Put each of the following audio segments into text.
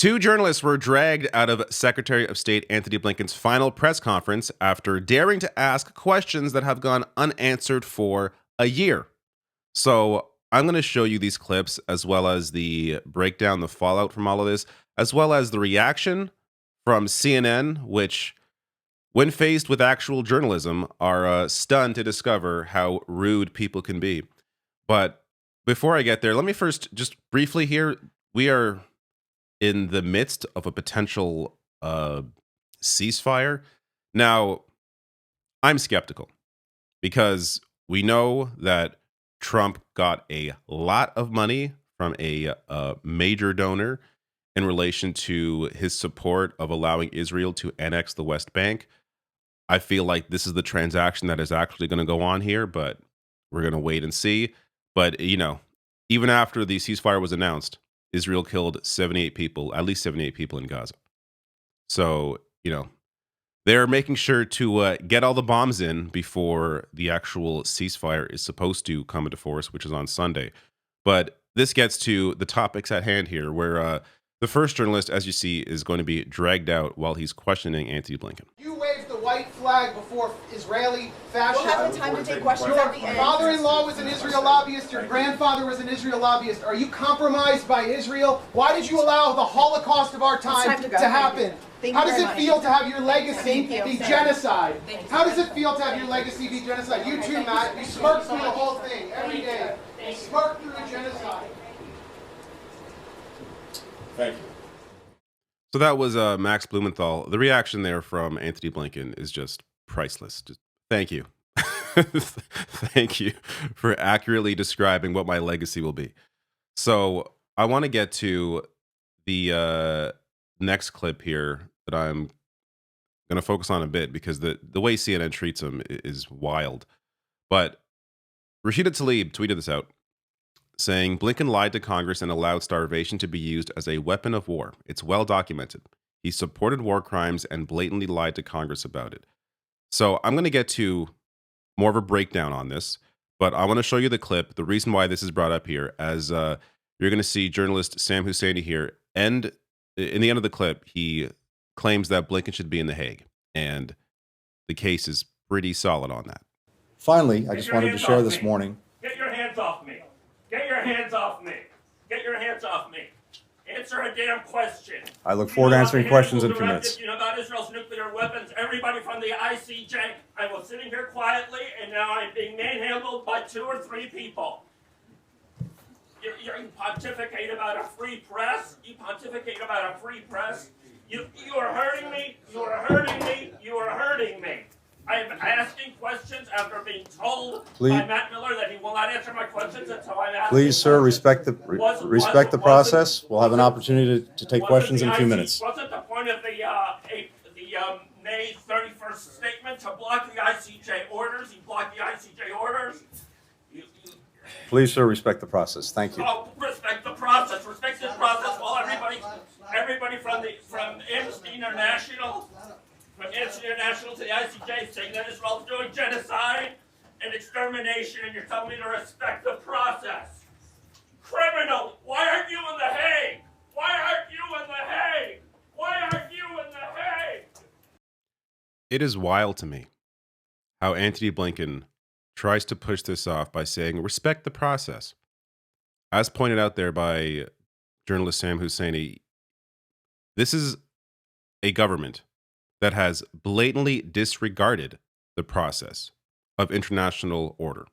Two journalists were dragged out of Secretary of State Antony Blinken's final press conference after daring to ask questions that have gone unanswered for a year. So I'm going to show you these clips as well as the breakdown, the fallout from all of this, as well as the reaction from CNN, which, when faced with actual journalism, are stunned to discover how rude people can be. But before I get there, let me first just briefly here, we are in the midst of a potential ceasefire. Now, I'm skeptical because we know that Trump got a lot of money from a major donor in relation to his support of allowing Israel to annex the West Bank. I feel like this is the transaction that is actually going to go on here, but we're going to wait and see. But, even after the ceasefire was announced, Israel killed 78 people, at least 78 people in Gaza. So, they're making sure to get all the bombs in before the actual ceasefire is supposed to come into force, which is on Sunday. But this gets to the topics at hand here, where the first journalist, as you see, is going to be dragged out while he's questioning Antony Blinken. You waved the white flag before Israeli fascists. We'll have the time to take questions at the end. Your father-in-law was an Israel lobbyist. Your grandfather was an Israel lobbyist. Are you compromised by Israel? Why did you allow the Holocaust of our time to happen? How does it feel to have your legacy be genocide? How does it feel to have your legacy be genocide? You too, Matt. You smirk through the whole thing every day. You smirk through the genocide. Thank you. So that was Max Blumenthal. The reaction there from Antony Blinken is just priceless. Just thank you. Thank you for accurately describing what my legacy will be. So I want to get to the next clip here that I'm going to focus on a bit because the way CNN treats him is wild. But Rashida Tlaib tweeted this out, saying Blinken lied to Congress and allowed starvation to be used as a weapon of war. It's well documented. He supported war crimes and blatantly lied to Congress about it. So I'm going to get to more of a breakdown on this, but I want to show you the clip, the reason why this is brought up here, as you're going to see journalist Sam Husseini here, and in the end of the clip, he claims that Blinken should be in The Hague, and the case is pretty solid on that. Finally, I just wanted to share this morning. Get your hands off me. Get your hands off me. Get your hands off me. Answer a damn question. I look forward to answering questions in a few minutes. You know about Israel's nuclear weapons. Everybody from the ICJ. I was sitting here quietly, and now I'm being manhandled by 2 or 3 people. You pontificate about a free press. You pontificate about a free press. You are hurting me. You are hurting me. You are hurting me. I am asking questions after being told by Matt Miller that he will not answer my questions until I'm asking. Please, sir, respect the process. We'll have an opportunity to take questions in a few minutes. Wasn't the point of the May 31st statement to block the ICJ orders? You blocked the ICJ orders. Please, sir, respect the process. Thank you. Oh, respect the process. Respect the process while everybody from Amnesty International. From Amnesty International to the ICJ saying that Israel's doing genocide and extermination, and you're telling me to respect the process. Criminal, why aren't you in The Hague? Why aren't you in The Hague? Why aren't you in The Hague? It is wild to me how Antony Blinken tries to push this off by saying, respect the process. As pointed out there by journalist Sam Husseini, this is a government that has blatantly disregarded the process of international order,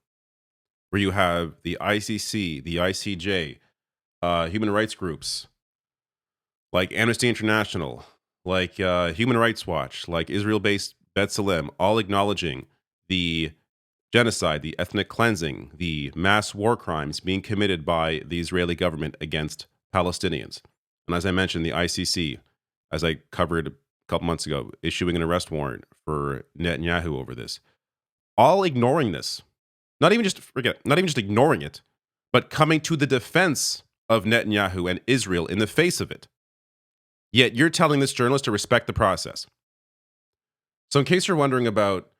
where you have the ICC, the ICJ, human rights groups like Amnesty International, like Human Rights Watch, like Israel-based B'Tselem, all acknowledging the genocide, the ethnic cleansing, the mass war crimes being committed by the Israeli government against Palestinians. And as I mentioned, the ICC, as I covered couple months ago, issuing an arrest warrant for Netanyahu over this, all ignoring this, not even just ignoring it, but coming to the defense of Netanyahu and Israel in the face of it. Yet you're telling this journalist to respect the process. So in case you're wondering about,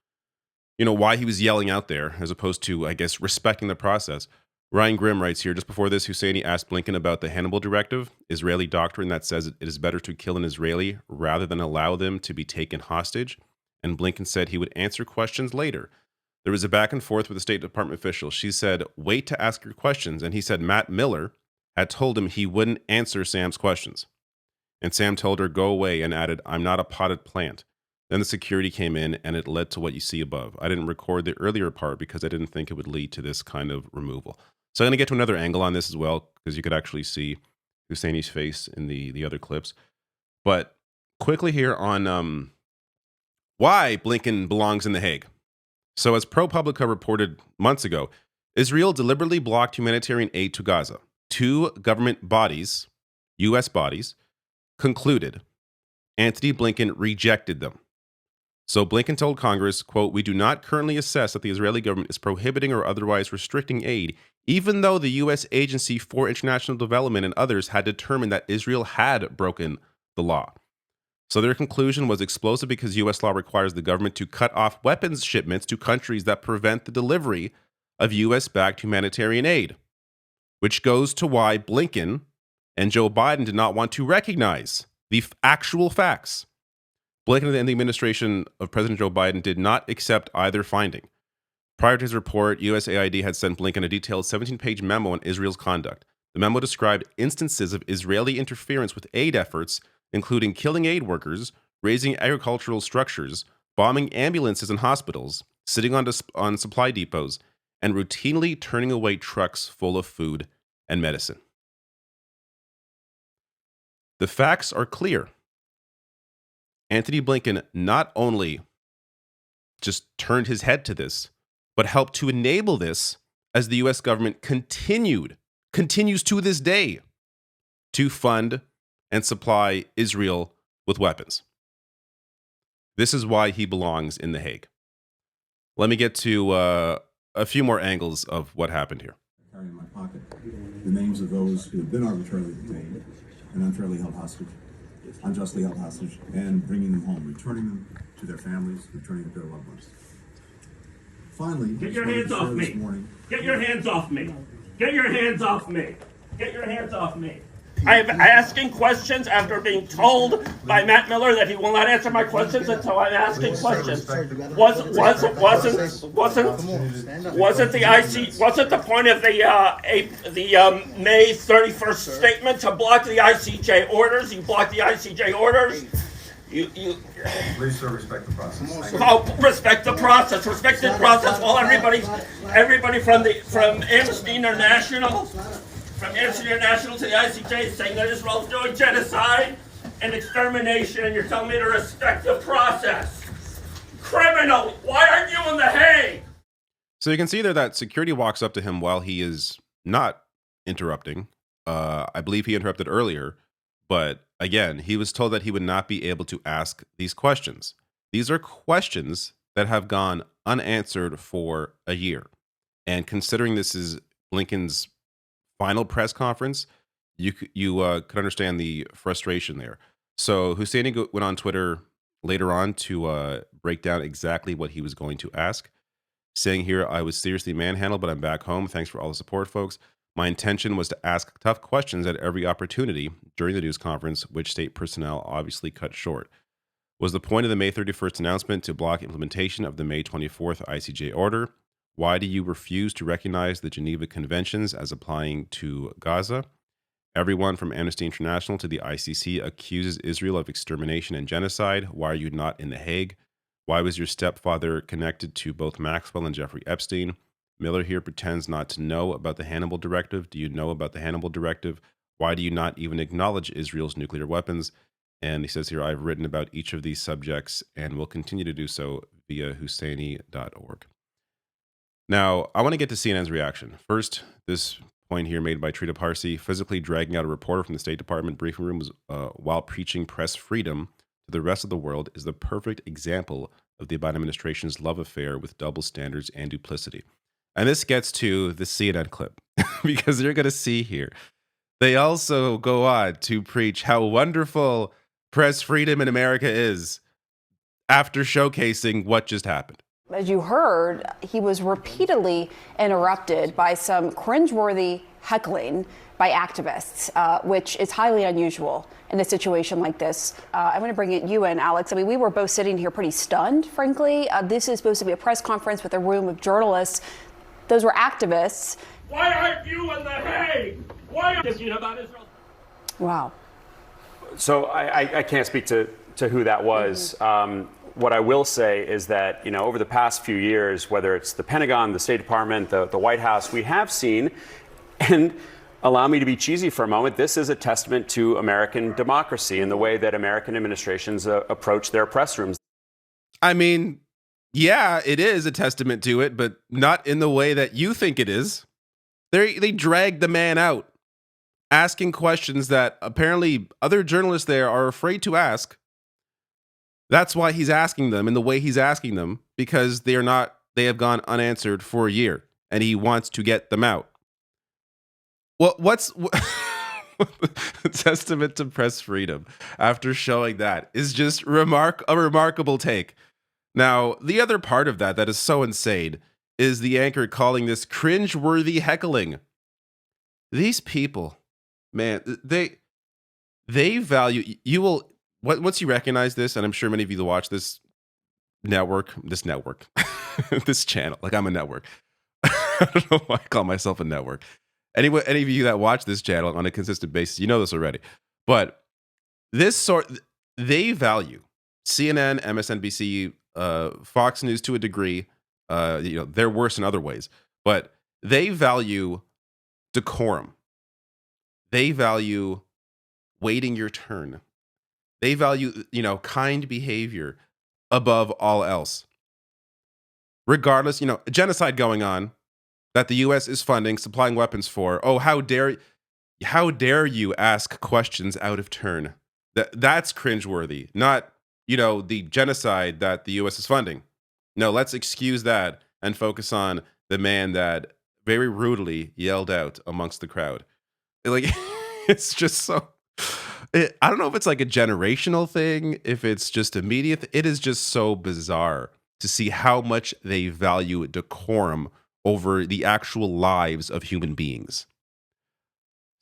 why he was yelling out there, as opposed to, I guess, respecting the process, Ryan Grimm writes here, just before this, Husseini asked Blinken about the Hannibal Directive, Israeli doctrine that says it is better to kill an Israeli rather than allow them to be taken hostage. And Blinken said he would answer questions later. There was a back and forth with a State Department official. She said, wait to ask your questions. And he said Matt Miller had told him he wouldn't answer Sam's questions. And Sam told her, go away, and added, I'm not a potted plant. Then the security came in, and it led to what you see above. I didn't record the earlier part because I didn't think it would lead to this kind of removal. So I'm going to get to another angle on this as well, because you could actually see Husseini's face in the other clips. But quickly here on why Blinken belongs in The Hague. So as ProPublica reported months ago, Israel deliberately blocked humanitarian aid to Gaza. Two government bodies, U.S. bodies, concluded. Antony Blinken rejected them. So Blinken told Congress, quote, we do not currently assess that the Israeli government is prohibiting or otherwise restricting aid, even though the U.S. Agency for International Development and others had determined that Israel had broken the law. So their conclusion was explosive because U.S. law requires the government to cut off weapons shipments to countries that prevent the delivery of U.S.-backed humanitarian aid, which goes to why Blinken and Joe Biden did not want to recognize the actual facts. Blinken and the administration of President Joe Biden did not accept either finding. Prior to his report, USAID had sent Blinken a detailed 17-page memo on Israel's conduct. The memo described instances of Israeli interference with aid efforts, including killing aid workers, razing agricultural structures, bombing ambulances and hospitals, sitting on supply depots, and routinely turning away trucks full of food and medicine. The facts are clear. Antony Blinken not only just turned his head to this, but helped to enable this as the U.S. government continues to this day to fund and supply Israel with weapons. This is why he belongs in The Hague. Let me get to a few more angles of what happened here. I carry in my pocket the names of those who have been arbitrarily detained and unfairly held hostage, unjustly held hostage, and bringing them home, returning them to their families, returning them to their loved ones. Finally, get your hands off me. Get your hands off me. Get your hands off me. Get your hands off me. I'm asking questions after being told by Matt Miller that he will not answer my questions until I'm asking questions. Wasn't the point of the May 31st statement to block the ICJ orders? You blocked the ICJ orders. Please, sir, respect the process. Oh, respect the process. Respect the process. While everybody from Amnesty International. From Amnesty International to the ICJ saying that Israel's doing genocide and extermination, and you're telling me to respect the process. Criminal! Why aren't you in The Hague? So you can see there that security walks up to him while he is not interrupting. I believe he interrupted earlier, but again, he was told that he would not be able to ask these questions. These are questions that have gone unanswered for a year. And considering this is Blinken's final press conference, you could understand the frustration there. So Husseini went on Twitter later on to break down exactly what he was going to ask, saying here, I was seriously manhandled, but I'm back home. Thanks for all the support, folks. My intention was to ask tough questions at every opportunity during the news conference, which state personnel obviously cut short. Was the point of the May 31st announcement to block implementation of the May 24th ICJ order? Why do you refuse to recognize the Geneva Conventions as applying to Gaza? Everyone from Amnesty International to the ICC accuses Israel of extermination and genocide. Why are you not in The Hague? Why was your stepfather connected to both Maxwell and Jeffrey Epstein? Miller here pretends not to know about the Hannibal Directive. Do you know about the Hannibal Directive? Why do you not even acknowledge Israel's nuclear weapons? And he says here, I've written about each of these subjects and will continue to do so via Husseini.org. Now, I want to get to CNN's reaction. First, this point here made by Trita Parsi, physically dragging out a reporter from the State Department briefing room while preaching press freedom to the rest of the world is the perfect example of the Biden administration's love affair with double standards and duplicity. And this gets to the CNN clip, because you're going to see here. They also go on to preach how wonderful press freedom in America is after showcasing what just happened. As you heard, he was repeatedly interrupted by some cringeworthy heckling by activists, which is highly unusual in a situation like this. I'm going to bring you in, Alex. I mean, we were both sitting here pretty stunned, frankly. This is supposed to be a press conference with a room of journalists. Those were activists. Why aren't you in the Hague? Why aren't you about Israel? Wow. So I can't speak to who that was. What I will say is that, over the past few years, whether it's the Pentagon, the State Department, the White House, we have seen, and allow me to be cheesy for a moment, this is a testament to American democracy and the way that American administrations approach their press rooms. I mean, yeah, it is a testament to it, but not in the way that you think it is. They dragged the man out, asking questions that apparently other journalists there are afraid to ask. That's why he's asking them in the way he's asking them, because they have gone unanswered for a year, and he wants to get them out. Well, what's a testament to press freedom after showing that is just a remarkable take. Now, the other part of that is so insane is the anchor calling this cringe-worthy heckling. These people, man, they value, you will, once you recognize this, and I'm sure many of you that watch this network, this channel, like I'm a network. I don't know why I call myself a network. Any of you that watch this channel on a consistent basis, you know this already. But they value CNN, MSNBC, Fox News to a degree. They're worse in other ways, but they value decorum. They value waiting your turn. They value, kind behavior above all else. Regardless, genocide going on that the U.S. is funding, supplying weapons for. Oh, how dare you ask questions out of turn? That's cringeworthy. Not, the genocide that the U.S. is funding. No, let's excuse that and focus on the man that very rudely yelled out amongst the crowd. Like, it's just so. I don't know if it's like a generational thing, if it's just immediate. It is just so bizarre to see how much they value decorum over the actual lives of human beings.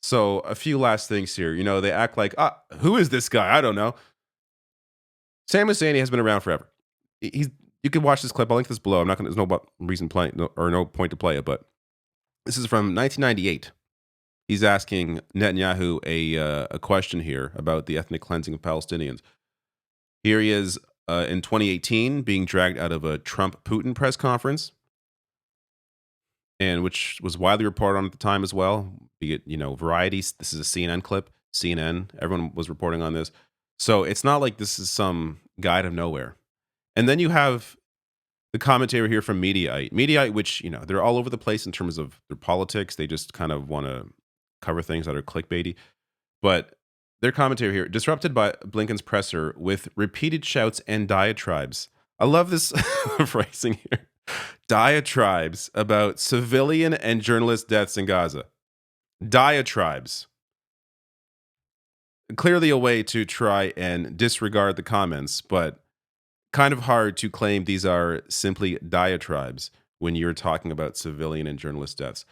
So a few last things here. They act like, who is this guy? I don't know. Sam Husseini has been around forever. You can watch this clip. I'll link this below. There's no reason playing or no point to play it, but this is from 1998. He's asking Netanyahu a question here about the ethnic cleansing of Palestinians. Here he is in 2018 being dragged out of a Trump-Putin press conference, and which was widely reported on at the time as well. Be it, Variety. This is a CNN clip. CNN. Everyone was reporting on this. So it's not like this is some guy out of nowhere. And then you have the commentary here from Mediaite. Mediaite, which, they're all over the place in terms of their politics. They just kind of want to cover things that are clickbaity. But their commentary here, disrupted by Blinken's presser with repeated shouts and diatribes. I love this phrasing here. Diatribes about civilian and journalist deaths in Gaza. Diatribes. Clearly a way to try and disregard the comments, but kind of hard to claim these are simply diatribes when you're talking about civilian and journalist deaths.